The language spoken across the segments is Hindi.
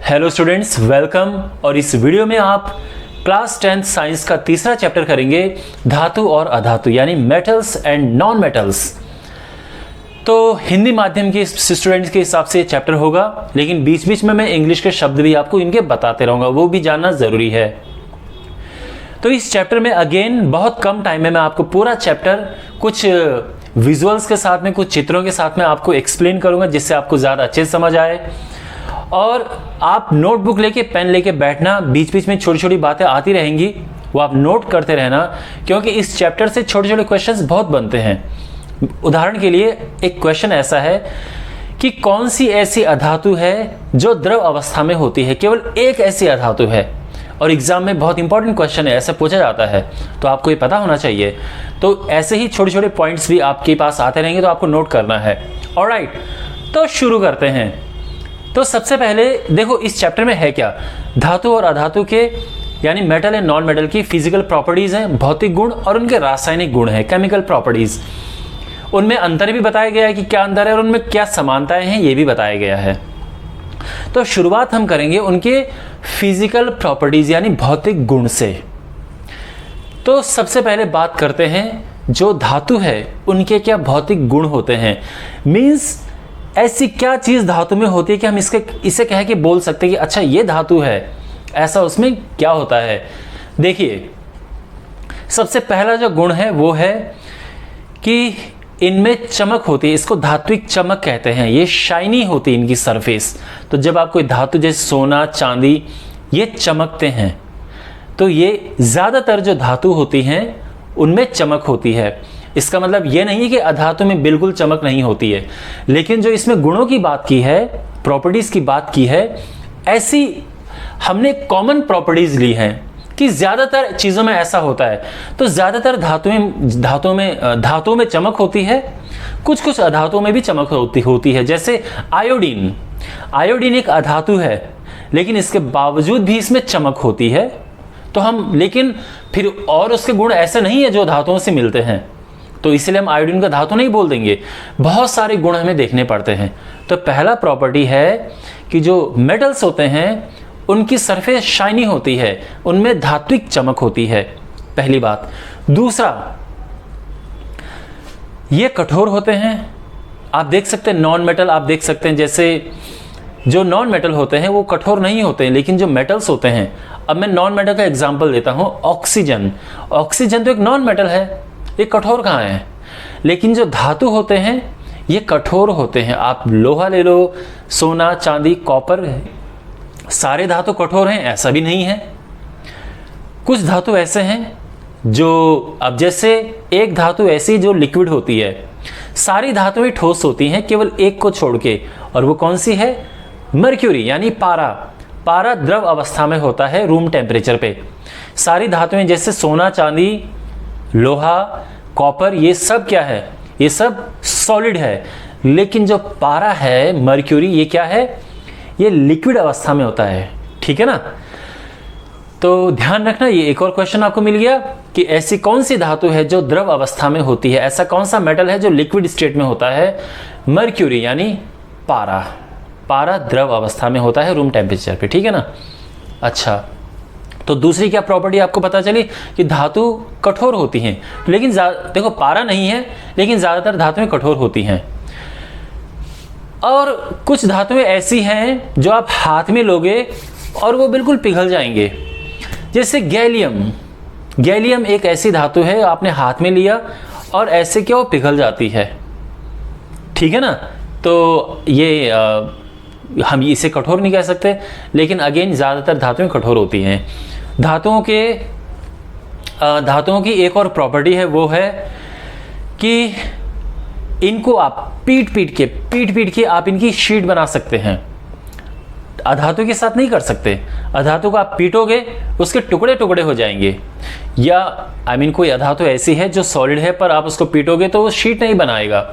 Hello students, welcome. और इस वीडियो में आप क्लास 10th साइंस का तीसरा चैप्टर करेंगे, धातु और अधातु, यानी मेटल्स एंड नॉन मेटल्स। तो हिंदी माध्यम के स्टूडेंट्स के हिसाब से ये चैप्टर होगा, लेकिन बीच बीच में मैं इंग्लिश के शब्द भी आपको इनके बताते रहूँगा, वो भी जानना ज़रूरी है। तो इस चैप्टर में अगेन बहुत कम टाइम में मैं आपको पूरा चैप्टर कुछ विजुअल्स के साथ में, कुछ चित्रों के साथ में आपको एक्सप्लेन करूँगा, जिससे आपको ज़्यादा अच्छे से समझ आए। और आप नोटबुक लेके, पेन लेके बैठना, बीच बीच में छोटी छोटी बातें आती रहेंगी, वो आप नोट करते रहना, क्योंकि इस चैप्टर से छोटे छोटे क्वेश्चंस बहुत बनते हैं। उदाहरण के लिए एक क्वेश्चन ऐसा है कि कौन सी ऐसी अधातु है जो द्रव अवस्था में होती है। केवल एक ऐसी अधातु है, और एग्जाम में बहुत इंपॉर्टेंट क्वेश्चन है, ऐसा पूछा जाता है, तो आपको ये पता होना चाहिए। तो ऐसे ही छोटे छोटे पॉइंट्स भी आपके पास आते रहेंगे, तो आपको नोट करना है। ऑलराइट, तो शुरू करते हैं। तो सबसे पहले देखो इस चैप्टर में है क्या, धातु और अधातु के यानी मेटल एंड नॉन मेटल की फिजिकल प्रॉपर्टीज हैं, भौतिक गुण, और उनके रासायनिक गुण हैं, केमिकल प्रॉपर्टीज। उनमें अंतर भी बताया गया है कि क्या अंतर है, और उनमें क्या समानताएं हैं ये भी बताया गया है। तो शुरुआत हम करेंगे उनके फिजिकल प्रॉपर्टीज यानी भौतिक गुण से। तो सबसे पहले बात करते हैं जो धातु है उनके क्या भौतिक गुण होते हैं। मीन्स ऐसी क्या चीज़ धातु में होती है कि हम इसे कह के बोल सकते हैं कि अच्छा ये धातु है, ऐसा उसमें क्या होता है। देखिए, सबसे पहला जो गुण है वो है कि इनमें चमक होती है, इसको धात्विक चमक कहते हैं। ये शाइनी होती है इनकी सरफेस। तो जब आप कोई धातु जैसे सोना, चांदी, ये चमकते हैं, तो ये ज़्यादातर जो धातु होती हैं उनमें चमक होती है। इसका मतलब ये नहीं है कि अधातु में बिल्कुल चमक नहीं होती है, लेकिन जो इसमें गुणों की बात की है, प्रॉपर्टीज की बात की है, ऐसी हमने कॉमन प्रॉपर्टीज ली हैं कि ज्यादातर चीजों में ऐसा होता है। तो ज्यादातर धातुओं में चमक होती है, कुछ कुछ अधातुओं में भी चमक होती है। जैसे आयोडीन एक अधातु है, लेकिन इसके बावजूद भी इसमें चमक होती है। तो हम, लेकिन फिर और उसके गुण ऐसे नहीं है जो धातुओं से मिलते हैं, तो इसलिए हम आयोडीन का धातु नहीं बोल देंगे। बहुत सारे गुण हमें देखने पड़ते हैं। तो पहला प्रॉपर्टी है कि जो मेटल्स होते हैं उनकी सरफेस शाइनी होती है, उनमें धात्विक चमक होती है, पहली बात। दूसरा, ये कठोर होते हैं। आप देख सकते हैं नॉन मेटल, आप देख सकते हैं जैसे जो नॉन मेटल होते हैं वो कठोर नहीं होते हैं, लेकिन जो मेटल्स होते हैं, अब मैं नॉन मेटल का एग्जांपल देता हूं। ऑक्सीजन तो एक नॉन मेटल है, ये कठोर कहाँ है। लेकिन जो धातु होते हैं ये कठोर होते हैं। आप लोहा ले लो, सोना, चांदी, कॉपर, सारे धातु कठोर हैं ऐसा भी नहीं है। कुछ धातु ऐसे हैं जो, अब जैसे एक धातु ऐसी जो लिक्विड होती है, सारी धातुएं ठोस होती हैं केवल एक को छोड़ के, और वो कौन सी है, मर्क्यूरी यानी पारा द्रव अवस्था में होता है रूम टेम्परेचर पे। सारी धातुएं जैसे सोना, चांदी, लोहा, कॉपर, ये सब क्या है, ये सब सॉलिड है। लेकिन जो पारा है, मर्क्यूरी, ये क्या है, ये लिक्विड अवस्था में होता है। ठीक है ना। तो ध्यान रखना, ये एक और क्वेश्चन आपको मिल गया कि ऐसी कौन सी धातु है जो द्रव अवस्था में होती है, ऐसा कौन सा मेटल है जो लिक्विड स्टेट में होता है। मर्क्यूरी यानी पारा द्रव अवस्था में होता है रूम टेम्परेचर पे। ठीक है ना। अच्छा, तो दूसरी क्या प्रॉपर्टी आपको पता चली कि धातु कठोर होती हैं, लेकिन देखो पारा नहीं है, लेकिन ज़्यादातर धातुएं कठोर होती हैं। और कुछ धातुएं ऐसी हैं जो आप हाथ में लोगे और वो बिल्कुल पिघल जाएंगे। जैसे गैलियम एक ऐसी धातु है, आपने हाथ में लिया और ऐसे क्या वो पिघल जाती है। ठीक है ना। तो ये हम इसे कठोर नहीं कह सकते, लेकिन अगेन ज़्यादातर धातुएं कठोर होती हैं। धातुओं की एक और प्रॉपर्टी है, वो है कि इनको आप पीट पीट के आप इनकी शीट बना सकते हैं। अधातु के साथ नहीं कर सकते। अधातु को आप पीटोगे, उसके टुकड़े टुकड़े हो जाएंगे। या कोई अधातु ऐसी है जो सॉलिड है, पर आप उसको पीटोगे तो वो शीट नहीं बनाएगा।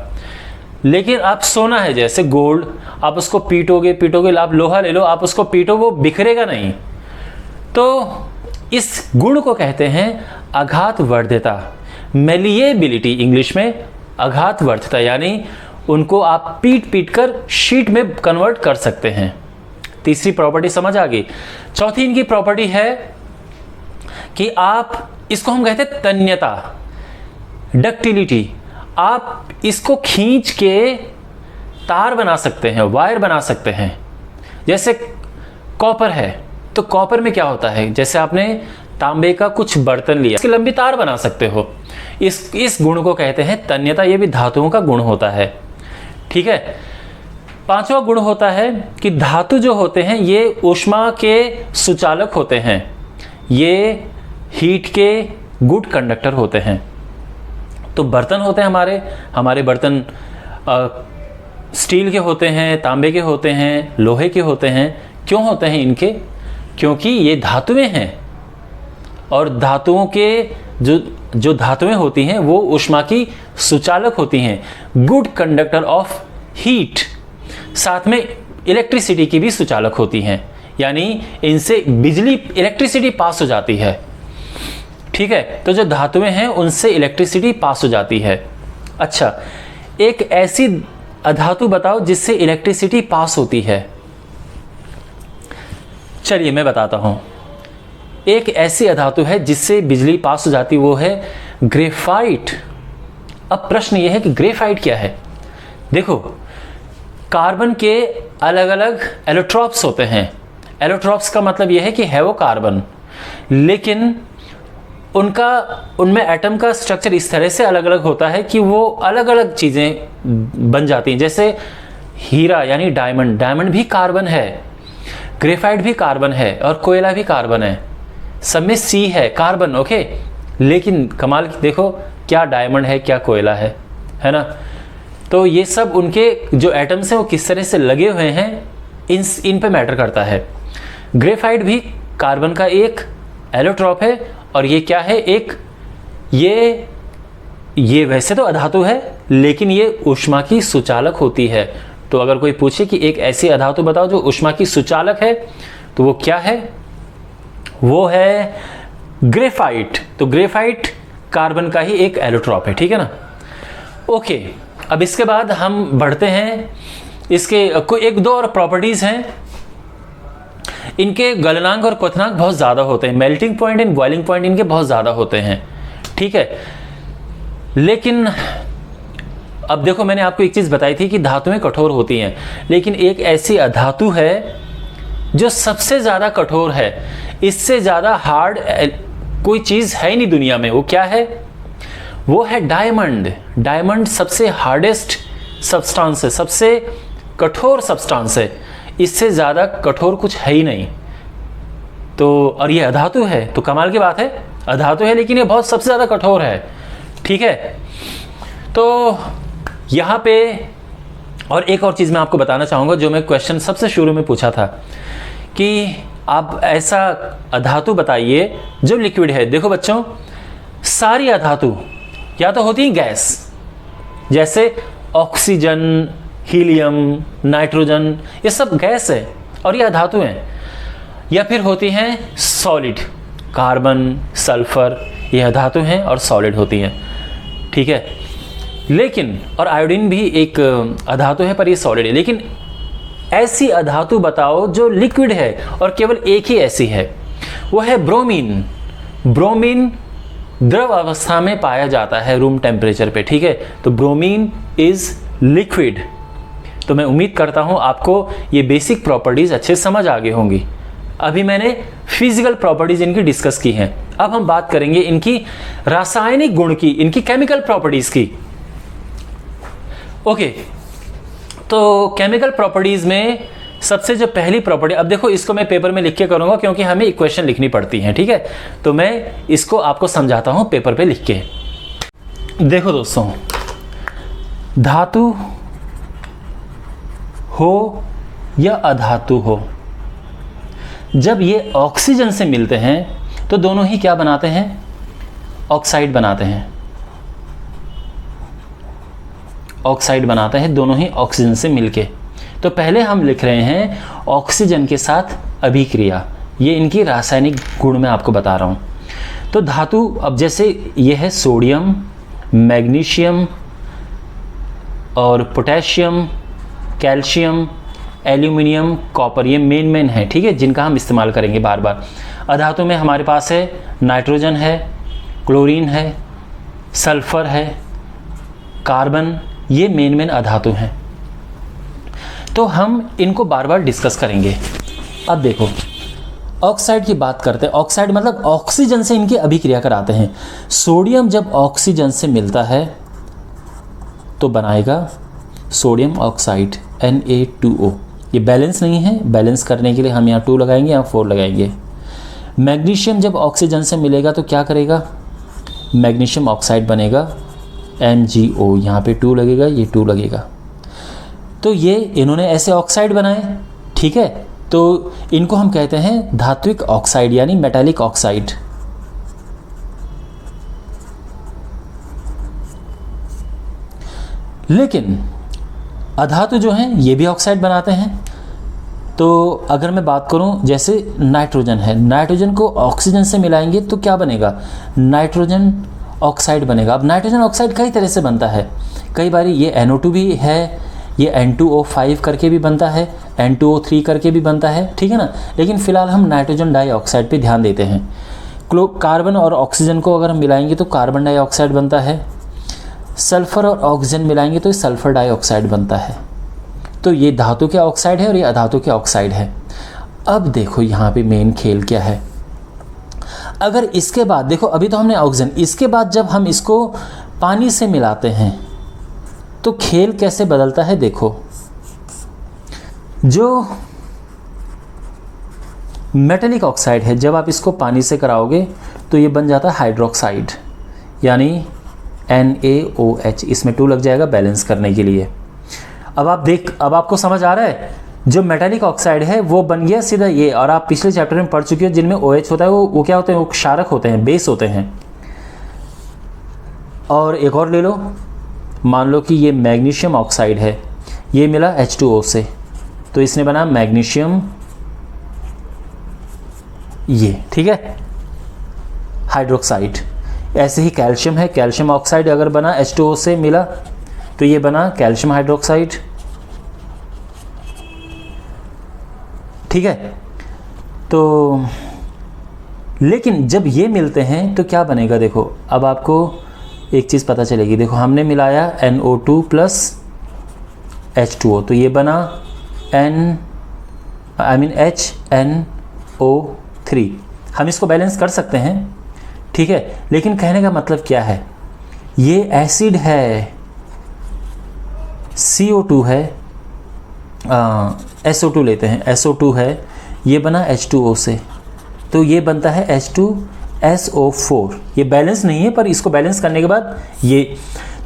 लेकिन आप सोना है जैसे गोल्ड, आप उसको पीटोगे, आप लोहा ले लो, आप उसको पीटो, वो बिखरेगा नहीं। तो इस गुण को कहते हैं आघातवर्ध्यता, मेलिएबिलिटी इंग्लिश में। आघातवर्ध्यता यानी उनको आप पीट कर शीट में कन्वर्ट कर सकते हैं। तीसरी प्रॉपर्टी समझ आ गई। चौथी इनकी प्रॉपर्टी है कि आप, इसको हम कहते हैं तन्यता, डक्टिलिटी। आप इसको खींच के तार बना सकते हैं, वायर बना सकते हैं। जैसे कॉपर है, तो कॉपर में क्या होता है, जैसे आपने तांबे का कुछ बर्तन लिया, इसकी लंबी तार बना सकते हो। इस गुण को कहते हैं तन्यता। ये भी धातुओं का गुण होता है, ठीक है। पांचवा गुण होता है कि धातु जो होते हैं ये ऊष्मा के सुचालक होते हैं, ये हीट के गुड कंडक्टर होते हैं। तो बर्तन होते हैं हमारे बर्तन स्टील के होते हैं, तांबे के होते हैं, लोहे के होते हैं। क्यों होते हैं इनके? क्योंकि ये धातुएं हैं, और धातुओं के जो धातुएं होती हैं वो ऊष्मा की सुचालक होती हैं, गुड कंडक्टर ऑफ हीट। साथ में इलेक्ट्रिसिटी की भी सुचालक होती हैं, यानी इनसे बिजली, इलेक्ट्रिसिटी पास हो जाती है, ठीक है। तो जो धातुएं हैं उनसे इलेक्ट्रिसिटी पास हो जाती है। अच्छा, एक ऐसी अधातु बताओ जिससे इलेक्ट्रिसिटी पास होती है। चलिए मैं बताता हूं। एक ऐसी अधातु है जिससे बिजली पास हो जाती, वो है ग्रेफाइट। अब प्रश्न यह है कि ग्रेफाइट क्या है? देखो, कार्बन के अलग अलग एलोट्रॉप्स होते हैं। एलोट्रॉप्स का मतलब यह है कि है वो कार्बन, लेकिन उनमें एटम का स्ट्रक्चर इस तरह से अलग अलग होता है कि वो अलग अलग चीज़ें बन जाती हैं। जैसे हीरा यानी डायमंड, डायमंड भी कार्बन है, ग्रेफाइट भी कार्बन है, और कोयला भी कार्बन है। सब में सी है, कार्बन, ओके। लेकिन कमाल देखो, क्या डायमंड है, क्या कोयला है ना। तो ये सब उनके जो एटम्स हैं वो किस तरह से लगे हुए हैं, इन पे मैटर करता है। ग्रेफाइट भी कार्बन का एक एलोट्रॉप है, और ये क्या है, एक ये वैसे तो अधातु है, लेकिन ये ऊष्मा की सुचालक होती है। तो अगर कोई पूछे कि एक ऐसी अधातु बताओ जो ऊष्मा की सुचालक है, तो वो क्या है? वो है ग्रेफाइट। तो ग्रेफाइट कार्बन का ही एक एलोट्रॉप है, ठीक है ना। ओके, अब इसके बाद हम बढ़ते हैं। इसके कोई एक दो और प्रॉपर्टीज हैं। इनके गलनांक और क्वथनांक बहुत ज़्यादा होते हैं, melting point and boiling point इनके बहुत ज़्यादा होते हैं, ठीक है। लेकिन अब देखो, मैंने आपको एक चीज़ बताई थी कि धातुएं कठोर होती हैं, लेकिन एक ऐसी अधातु है जो सबसे ज़्यादा कठोर है। इससे ज़्यादा हार्ड कोई चीज़ है ही नहीं दुनिया में। वो क्या है? वो है डायमंड। डायमंड सबसे हार्डेस्ट सब्सटेंस है, सबसे कठोर सब्सटेंस है। इससे ज़्यादा कठोर कुछ है ही नहीं। तो और ये अधातु है, तो कमाल की बात है, अधातु है लेकिन ये बहुत सबसे ज़्यादा कठोर है, ठीक है। तो यहाँ पे और एक और चीज़ मैं आपको बताना चाहूँगा, जो मैं क्वेश्चन सबसे शुरू में पूछा था कि आप ऐसा अधातु बताइए जो लिक्विड है। देखो बच्चों, सारी अधातु या तो होती है गैस, जैसे ऑक्सीजन, हीलियम, नाइट्रोजन, ये सब गैस है और ये अधातु हैं। या फिर होती हैं सॉलिड, कार्बन, सल्फर, ये अधातु हैं और सॉलिड होती हैं, ठीक है। लेकिन और आयोडीन भी एक अधातु है, पर ये सॉलिड है। लेकिन ऐसी अधातु बताओ जो लिक्विड है और केवल एक ही ऐसी है, वो है ब्रोमीन। ब्रोमीन द्रव अवस्था में पाया जाता है रूम टेम्परेचर पे, ठीक है। तो ब्रोमीन इज लिक्विड। तो मैं उम्मीद करता हूं आपको ये बेसिक प्रॉपर्टीज अच्छे समझ आ गई होंगी। अभी मैंने फिजिकल प्रॉपर्टीज इनकी डिस्कस की हैं। अब हम बात करेंगे इनकी रासायनिक गुण की, इनकी केमिकल प्रॉपर्टीज की। ओके, तो केमिकल प्रॉपर्टीज में सबसे जो पहली प्रॉपर्टी, अब देखो इसको मैं पेपर में लिख के करूंगा क्योंकि हमें इक्वेशन लिखनी पड़ती है, ठीक है। तो मैं इसको आपको समझाता हूं पेपर पे लिख के। देखो दोस्तों, धातु हो या अधातु हो, जब ये ऑक्सीजन से मिलते हैं तो दोनों ही क्या बनाते हैं? ऑक्साइड बनाते हैं। ऑक्साइड बनाते हैं दोनों ही ऑक्सीजन से मिलके। तो पहले हम लिख रहे हैं ऑक्सीजन के साथ अभिक्रिया। ये इनकी रासायनिक गुण मैं आपको बता रहा हूँ। तो धातु, अब जैसे ये है सोडियम, मैग्नीशियम और पोटेशियम, कैल्शियम, एल्यूमिनियम, कॉपर, ये मेन है, ठीक है, जिनका हम इस्तेमाल करेंगे बार बार। अधातु में हमारे पास है नाइट्रोजन है, क्लोरीन है, सल्फर है, कार्बन, ये मेन अधातु हैं। तो हम इनको बार बार डिस्कस करेंगे। अब देखो ऑक्साइड की बात करते हैं। ऑक्साइड मतलब ऑक्सीजन से इनकी अभिक्रिया कराते हैं। सोडियम जब ऑक्सीजन से मिलता है तो बनाएगा सोडियम ऑक्साइड Na2O। ये बैलेंस नहीं है, बैलेंस करने के लिए हम यहाँ 2 लगाएंगे, यहाँ 4 लगाएंगे। मैग्नीशियम जब ऑक्सीजन से मिलेगा तो क्या करेगा, मैग्नीशियम ऑक्साइड बनेगा MgO, यहाँ पे 2 लगेगा, ये 2 लगेगा। तो ये इन्होंने ऐसे ऑक्साइड बनाए, ठीक है, तो इनको हम कहते हैं धात्विक ऑक्साइड यानी मेटालिक ऑक्साइड। लेकिन अधातु जो हैं ये भी ऑक्साइड बनाते हैं। तो अगर मैं बात करूं, जैसे नाइट्रोजन है, नाइट्रोजन को ऑक्सीजन से मिलाएंगे तो क्या बनेगा, नाइट्रोजन ऑक्साइड बनेगा। अब नाइट्रोजन ऑक्साइड कई तरह से बनता है, कई बार ये NO2 भी है, ये N2O5 करके भी बनता है, N2O3 करके भी बनता है, ठीक है ना। लेकिन फ़िलहाल हम नाइट्रोजन डाइऑक्साइड पे ध्यान देते हैं। कार्बन और ऑक्सीजन को अगर हम मिलाएंगे तो कार्बन डाइऑक्साइड बनता है। सल्फ़र और ऑक्सीजन मिलाएंगे तो सल्फ़र डाइऑक्साइड बनता है। तो ये धातु के ऑक्साइड है और ये अधातु के ऑक्साइड है। अब देखो यहाँ पे मेन खेल क्या है। अगर इसके बाद देखो, अभी तो हमने ऑक्सीजन, इसके बाद जब हम इसको पानी से मिलाते हैं तो खेल कैसे बदलता है। देखो, जो मेटालिक ऑक्साइड है जब आप इसको पानी से कराओगे तो ये बन जाता है हाइड्रोक्साइड यानी NaOH, इसमें 2 लग जाएगा बैलेंस करने के लिए। अब आपको समझ आ रहा है, जो मेटालिक ऑक्साइड है वो बन गया सीधा ये, और आप पिछले चैप्टर में पढ़ चुके हो जिनमें OH होता है वो क्या होते हैं, वो क्षारक होते हैं, बेस होते हैं। और एक और ले लो, मान लो कि ये मैग्नीशियम ऑक्साइड है, ये मिला H2O से, तो इसने बना मैग्नीशियम, ये ठीक है हाइड्रोक्साइड। ऐसे ही कैल्शियम है, कैल्शियम ऑक्साइड अगर बना H2O से मिला तो ये बना कैल्शियम हाइड्रोक्साइड, ठीक है। तो लेकिन जब ये मिलते हैं तो क्या बनेगा, देखो अब आपको एक चीज़ पता चलेगी। देखो हमने मिलाया NO2 प्लस H2O, तो ये बना HNO3। हम इसको बैलेंस कर सकते हैं, ठीक है, लेकिन कहने का मतलब क्या है, ये एसिड है, CO2 है, SO2 लेते हैं, SO2 है, ये बना H2O से, तो ये बनता है H2SO4। ये बैलेंस नहीं है, पर इसको बैलेंस करने के बाद ये,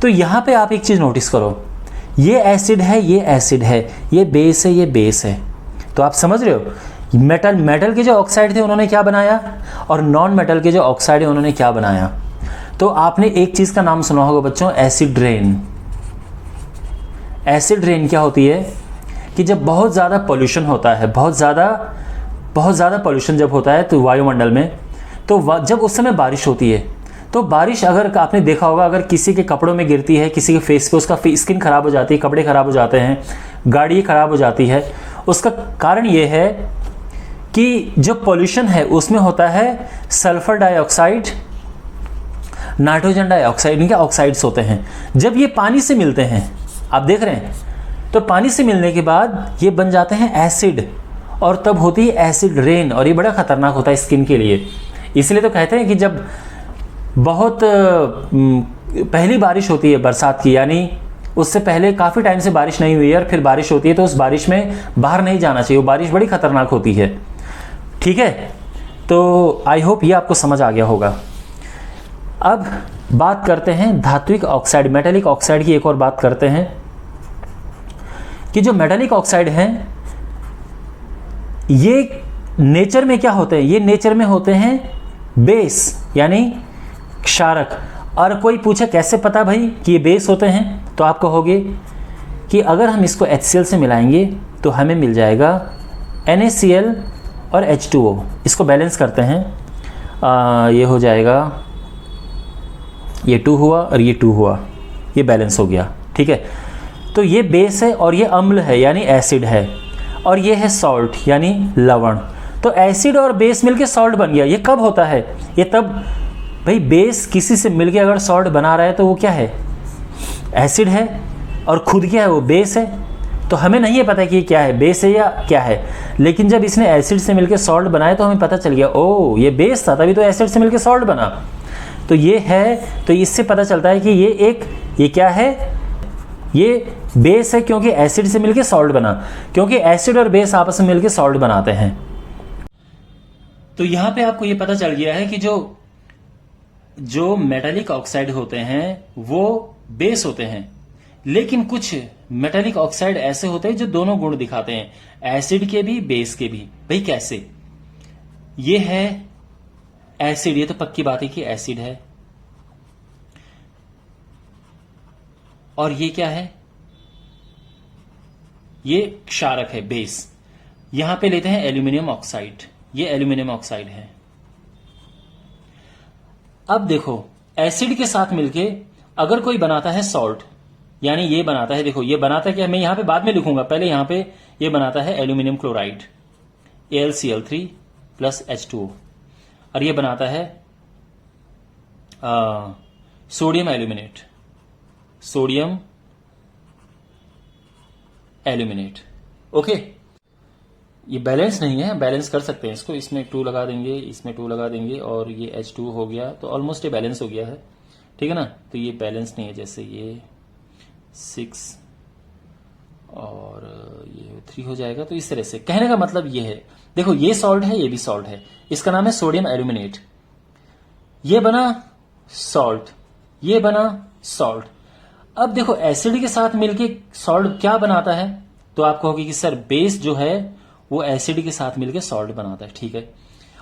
तो यहाँ पे आप एक चीज़ नोटिस करो, ये एसिड है, ये एसिड है, ये बेस है, ये बेस है। तो आप समझ रहे हो, मेटल के जो ऑक्साइड थे उन्होंने क्या बनाया और नॉन मेटल के जो ऑक्साइड है उन्होंने क्या बनाया। तो आपने एक चीज़ का नाम सुना होगा बच्चों, एसिड रेन। एसिड रेन क्या होती है कि जब बहुत ज़्यादा पोल्यूशन होता है, बहुत ज़्यादा पोल्यूशन जब होता है तो वायुमंडल में, तो जब उस समय बारिश होती है, तो बारिश अगर आपने देखा होगा, अगर किसी के कपड़ों में गिरती है, किसी के फेस पे, उसका स्किन ख़राब हो जाती है, कपड़े ख़राब हो जाते हैं, गाड़ी ख़राब हो जाती है। उसका कारण ये है कि जो पोल्यूशन है उसमें होता है सल्फ़र डाइऑक्साइड, नाइट्रोजन डाइऑक्साइड, इनके ऑक्साइड्स होते हैं। जब ये पानी से मिलते हैं, आप देख रहे हैं, तो पानी से मिलने के बाद ये बन जाते हैं एसिड, और तब होती है एसिड रेन, और ये बड़ा ख़तरनाक होता है स्किन के लिए। इसलिए तो कहते हैं कि जब बहुत पहली बारिश होती है बरसात की, यानी उससे पहले काफ़ी टाइम से बारिश नहीं हुई है और फिर बारिश होती है, तो उस बारिश में बाहर नहीं जाना चाहिए, वो बारिश बड़ी ख़तरनाक होती है, ठीक है। तो आई होप ये आपको समझ आ गया होगा। अब बात करते हैं धात्विक ऑक्साइड, मेटालिक ऑक्साइड की एक और बात करते हैं कि जो मेटालिक ऑक्साइड हैं ये नेचर में क्या होते हैं, ये नेचर में होते हैं बेस यानी क्षारक। और कोई पूछे कैसे पता भाई कि ये बेस होते हैं, तो आप कहोगे कि अगर हम इसको HCl से मिलाएंगे तो हमें मिल जाएगा NaCl और H2O। इसको बैलेंस करते हैं, ये हो जाएगा, ये 2 हुआ और ये 2 हुआ, ये बैलेंस हो गया, ठीक है। तो ये बेस है और ये अम्ल है यानी एसिड है। और ये है सॉल्ट यानी लवण। तो एसिड और बेस मिलके सॉल्ट बन गया। ये कब होता है? ये तब, भाई बेस किसी से मिलके अगर सॉल्ट बना रहा है तो वो क्या है? एसिड है, और खुद क्या है? वो बेस है। तो हमें नहीं है पता कि ये क्या है, बेस है या क्या है, लेकिन जब इसने एसिड से मिलके सॉल्ट बनाया तो हमें पता चल गया, ओ ये बेस था, तभी तो एसिड से मिलके सॉल्ट बना। तो ये है, तो इससे पता चलता है कि ये क्या है? ये बेस है, क्योंकि एसिड से मिलके सॉल्ट बना, क्योंकि एसिड और बेस आपस में मिलके सॉल्ट बनाते हैं। तो यहां पे आपको ये पता चल गया है कि जो मेटालिक ऑक्साइड होते हैं वो बेस होते हैं, लेकिन कुछ मेटालिक ऑक्साइड ऐसे होते हैं जो दोनों गुण दिखाते हैं, एसिड के भी बेस के भी। भाई कैसे? ये है एसिड, ये तो पक्की बात है कि एसिड है, और ये क्या है? ये क्षारक है, बेस। यहां पे लेते हैं एल्यूमिनियम ऑक्साइड, ये एल्यूमिनियम ऑक्साइड है। अब देखो, एसिड के साथ मिलके अगर कोई बनाता है सॉल्ट, यानी ये बनाता है, देखो ये बनाता है क्या, मैं यहां पे बाद में लिखूंगा, पहले यहां पे ये बनाता है aluminium chloride AlCl3 plus H2O, और ये बनाता है सोडियम एल्यूमिनेट। ओके, ये बैलेंस नहीं है, बैलेंस कर सकते हैं इसको, इसमें 2 लगा देंगे, इसमें 2 लगा देंगे, और ये H2 हो गया, तो ऑलमोस्ट ये बैलेंस हो गया है, ठीक है ना। तो ये बैलेंस नहीं है, जैसे ये 6 और ये 3 हो जाएगा। तो इस तरह से कहने का मतलब ये है, देखो ये सॉल्ट है, ये भी सॉल्ट है, इसका नाम है सोडियम एल्यूमिनेट। ये बना सॉल्ट, ये बना सॉल्ट। अब देखो एसिड के साथ मिलके सॉल्ट क्या बनाता है, तो आप कहोगे कि सर बेस जो है वो एसिड के साथ मिलके सॉल्ट बनाता है, ठीक है।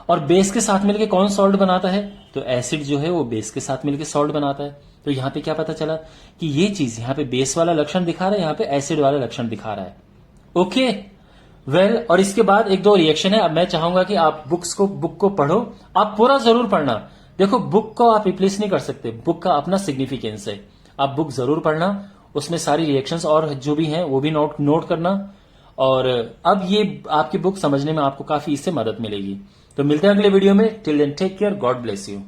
और बेस के साथ मिलके कौन सॉल्ट बनाता है? तो एसिड जो है वो बेस के साथ मिलके सॉल्ट बनाता है। तो यहां पे क्या पता चला कि ये चीज यहां पे बेस वाला लक्षण दिखा रहा है, यहां पे एसिड वाला लक्षण दिखा रहा है। ओके, वेल, और इसके बाद 1-2 रिएक्शन है। अब मैं चाहूंगा कि आप बुक को पढ़ो, आप पूरा जरूर पढ़ना। देखो बुक को आप रिप्लेस नहीं कर सकते, बुक का अपना सिग्निफिकेंस है, आप बुक जरूर पढ़ना, उसमें सारी रिएक्शंस और जो भी हैं वो भी नोट करना। और अब ये आपकी बुक समझने में आपको काफी इससे मदद मिलेगी। तो मिलते हैं अगले वीडियो में, till then take care, God bless you.